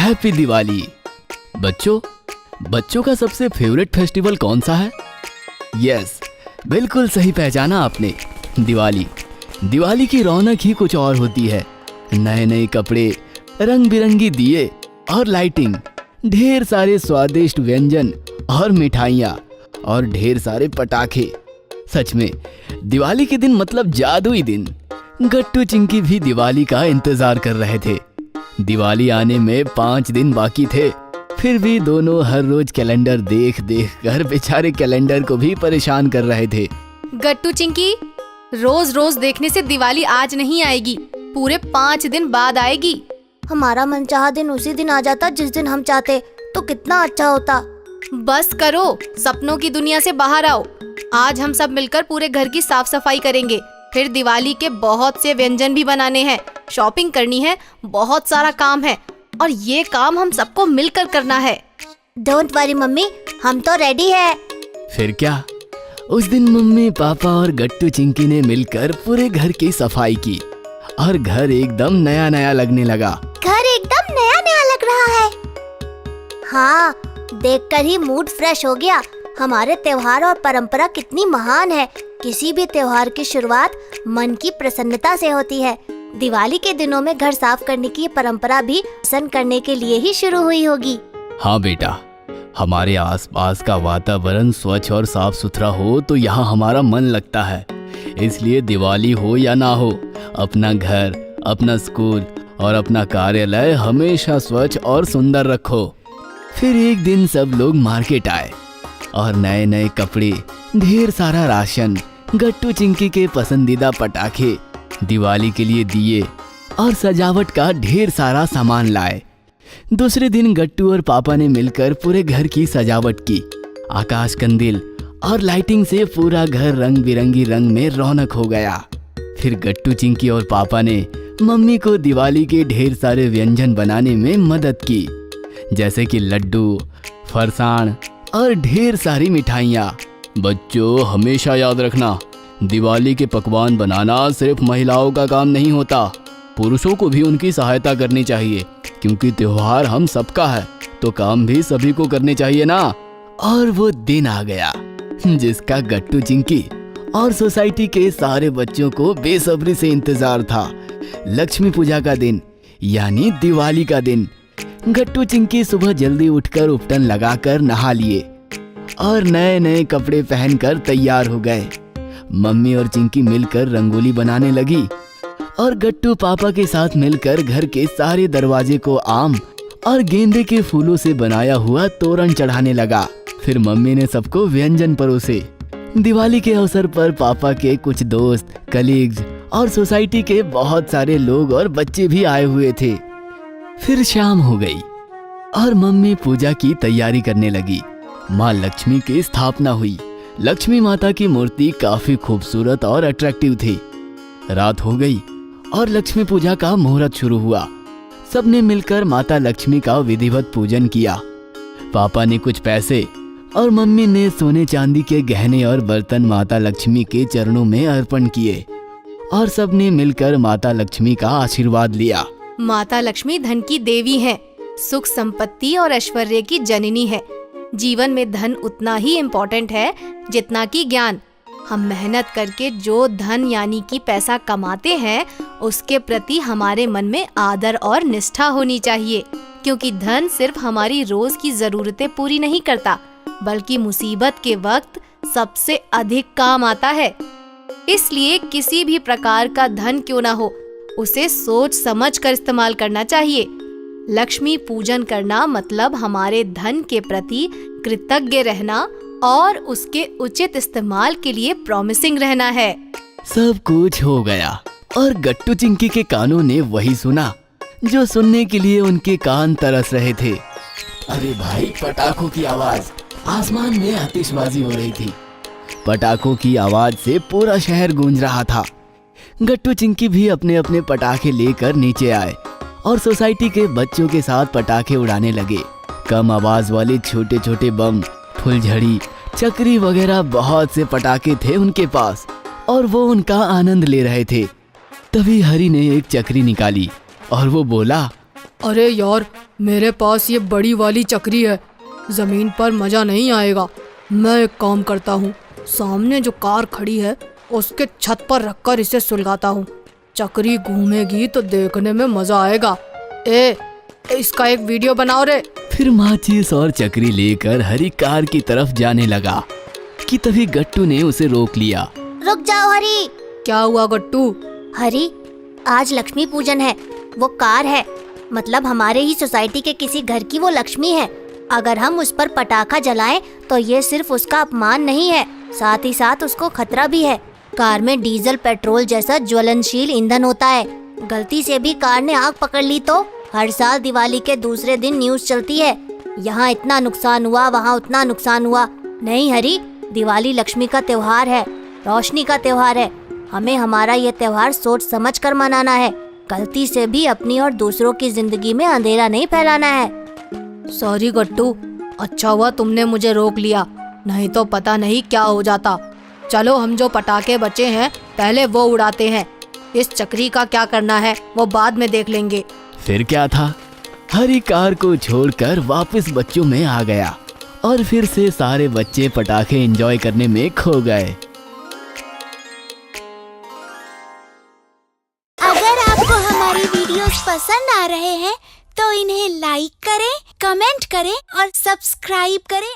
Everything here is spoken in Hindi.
हैप्पी दिवाली। बच्चों, बच्चों का सबसे फेवरेट फेस्टिवल कौन सा है? यस, बिल्कुल सही पहचाना आपने, दिवाली। दिवाली की रौनक ही कुछ और होती है। नए नए कपड़े, रंग बिरंगी दिए और लाइटिंग, ढेर सारे स्वादिष्ट व्यंजन और मिठाइयाँ और ढेर सारे पटाखे। सच में दिवाली के दिन मतलब जादुई दिन। गट्टू चिंकी भी दिवाली का इंतजार कर रहे थे। दिवाली आने में 5 दिन बाकी थे, फिर भी दोनों हर रोज कैलेंडर देख देख कर बेचारे कैलेंडर को भी परेशान कर रहे थे। गट्टू चिंकी, रोज रोज देखने से दिवाली आज नहीं आएगी, पूरे 5 दिन बाद आएगी। हमारा मनचाहा दिन उसी दिन आ जाता जिस दिन हम चाहते, तो कितना अच्छा होता। बस करो, सपनों की दुनिया से बाहर आओ। आज हम सब मिलकर पूरे घर की साफ सफाई करेंगे। फिर दिवाली के बहुत से व्यंजन भी बनाने हैं, शॉपिंग करनी है, बहुत सारा काम है और ये काम हम सबको मिलकर करना है। डोंट वरी मम्मी, हम तो रेडी है। फिर क्या, उस दिन मम्मी, पापा और गट्टू चिंकी ने मिलकर पूरे घर की सफाई की और घर एकदम नया नया लगने लगा। घर एकदम नया नया लग रहा है। हाँ, देखकर ही मूड फ्रेश हो गया। हमारे त्योहार और परंपरा कितनी महान है। किसी भी त्योहार की शुरुआत मन की प्रसन्नता से होती है। दिवाली के दिनों में घर साफ करने की परंपरा भी प्रसन्न करने के लिए ही शुरू हुई होगी। हाँ बेटा, हमारे आसपास का वातावरण स्वच्छ और साफ सुथरा हो तो यहाँ हमारा मन लगता है। इसलिए दिवाली हो या ना हो, अपना घर, अपना स्कूल और अपना कार्यालय हमेशा स्वच्छ और सुंदर रखो। फिर एक दिन सब लोग मार्केट आए और नए नए कपड़े, ढेर सारा राशन, गट्टू चिंकी के पसंदीदा पटाखे, दिवाली के लिए दिए और सजावट का ढेर सारा सामान लाए। दूसरे दिन गट्टू और पापा ने मिलकर पूरे घर की सजावट की। आकाश कंदील और लाइटिंग से पूरा घर रंग बिरंगी रंग में रौनक हो गया। फिर गट्टू चिंकी और पापा ने मम्मी को दिवाली के ढेर सारे व्यंजन बनाने में मदद की, जैसे कि लड्डू, फरसाण और ढेर सारी मिठाइयाँ। बच्चों, हमेशा याद रखना, दिवाली के पकवान बनाना सिर्फ महिलाओं का काम नहीं होता, पुरुषों को भी उनकी सहायता करनी चाहिए, क्योंकि त्योहार हम सबका है, तो काम भी सभी को करने चाहिए ना। और वो दिन आ गया जिसका गट्टू चिंकी और सोसाइटी के सारे बच्चों को बेसब्री से इंतजार था। लक्ष्मी पूजा का दिन, यानी दिवाली का दिन। गट्टू चिंकी सुबह जल्दी उठकर उपटन लगाकर नहा लिए और नए नए कपड़े पहनकर तैयार हो गए। मम्मी और चिंकी मिलकर रंगोली बनाने लगी और गट्टू पापा के साथ मिलकर घर के सारे दरवाजे को आम और गेंदे के फूलों से बनाया हुआ तोरण चढ़ाने लगा। फिर मम्मी ने सबको व्यंजन परोसे। दिवाली के अवसर पर पापा के कुछ दोस्त, कलीग्स और सोसाइटी के बहुत सारे लोग और बच्चे भी आए हुए थे। फिर शाम हो गई और मम्मी पूजा की तैयारी करने लगी। माँ लक्ष्मी की स्थापना हुई। लक्ष्मी माता की मूर्ति काफी खूबसूरत और अट्रैक्टिव थी। रात हो गई और लक्ष्मी पूजा का मुहूर्त शुरू हुआ। सबने मिलकर माता लक्ष्मी का विधिवत पूजन किया। पापा ने कुछ पैसे और मम्मी ने सोने चांदी के गहने और बर्तन माता लक्ष्मी के चरणों में अर्पण किए और सबने मिलकर माता लक्ष्मी का आशीर्वाद लिया। माता लक्ष्मी धन की देवी है, सुख संपत्ति और ऐश्वर्य की जननी है। जीवन में धन उतना ही इम्पोर्टेंट है जितना कि ज्ञान। हम मेहनत करके जो धन यानी कि पैसा कमाते हैं, उसके प्रति हमारे मन में आदर और निष्ठा होनी चाहिए, क्योंकि धन सिर्फ हमारी रोज की जरूरतें पूरी नहीं करता, बल्कि मुसीबत के वक्त सबसे अधिक काम आता है। इसलिए किसी भी प्रकार का धन क्यों ना हो, उसे सोच समझ कर इस्तेमाल करना चाहिए। लक्ष्मी पूजन करना मतलब हमारे धन के प्रति कृतज्ञ रहना और उसके उचित इस्तेमाल के लिए प्रॉमिसिंग रहना है। सब कुछ हो गया और गट्टू चिंकी के कानों ने वही सुना जो सुनने के लिए उनके कान तरस रहे थे। अरे भाई, पटाखों की आवाज, आसमान में आतिशबाजी हो रही थी। पटाखों की आवाज से पूरा शहर गूंज रहा था। गट्टू चिंकी भी अपने अपने पटाखे लेकर नीचे आए और सोसाइटी के बच्चों के साथ पटाखे उड़ाने लगे। कम आवाज वाले छोटे छोटे बम, फुलझड़ी, चक्री वगैरह बहुत से पटाखे थे उनके पास और वो उनका आनंद ले रहे थे। तभी हरी ने एक चक्री निकाली और वो बोला, अरे यार, मेरे पास ये बड़ी वाली चक्री है, जमीन पर मजा नहीं आएगा। मैं एक काम करता हूँ, सामने जो कार खड़ी है उसके छत पर रखकर इसे सुलगाता हूँ। चक्री घूमेगी तो देखने में मजा आएगा। इसका एक वीडियो बनाओ रे। फिर माचिस और चक्री लेकर हरी कार की तरफ जाने लगा कि तभी गट्टू ने उसे रोक लिया। रुक जाओ हरी। क्या हुआ गट्टू? हरी, आज लक्ष्मी पूजन है। वो कार है, मतलब हमारे ही सोसाइटी के किसी घर की वो लक्ष्मी है। अगर हम उस पर पटाखा जलाएं तो ये सिर्फ उसका अपमान नहीं है, साथ ही साथ उसको खतरा भी है। कार में डीजल पेट्रोल जैसा ज्वलनशील ईंधन होता है। गलती से भी कार ने आग पकड़ ली तो हर साल दिवाली के दूसरे दिन न्यूज़ चलती है, यहाँ इतना नुकसान हुआ, वहाँ उतना नुकसान हुआ। नहीं हरी, दिवाली लक्ष्मी का त्योहार है, रोशनी का त्योहार है। हमें हमारा ये त्योहार सोच समझ कर मनाना है। गलती से भी अपनी और दूसरों की जिंदगी में अंधेरा नहीं फैलाना है। सॉरी गट्टू, अच्छा हुआ तुमने मुझे रोक लिया, नहीं तो पता नहीं क्या हो जाता। चलो हम जो पटाखे बचे हैं पहले वो उड़ाते हैं। इस चक्री का क्या करना है वो बाद में देख लेंगे। फिर क्या था, हरी कार को छोड़कर वापस बच्चों में आ गया और फिर से सारे बच्चे पटाखे एंजॉय करने में खो गए। अगर आपको हमारी वीडियोस पसंद आ रहे हैं तो इन्हें लाइक करें, कमेंट करें और सब्सक्राइब करें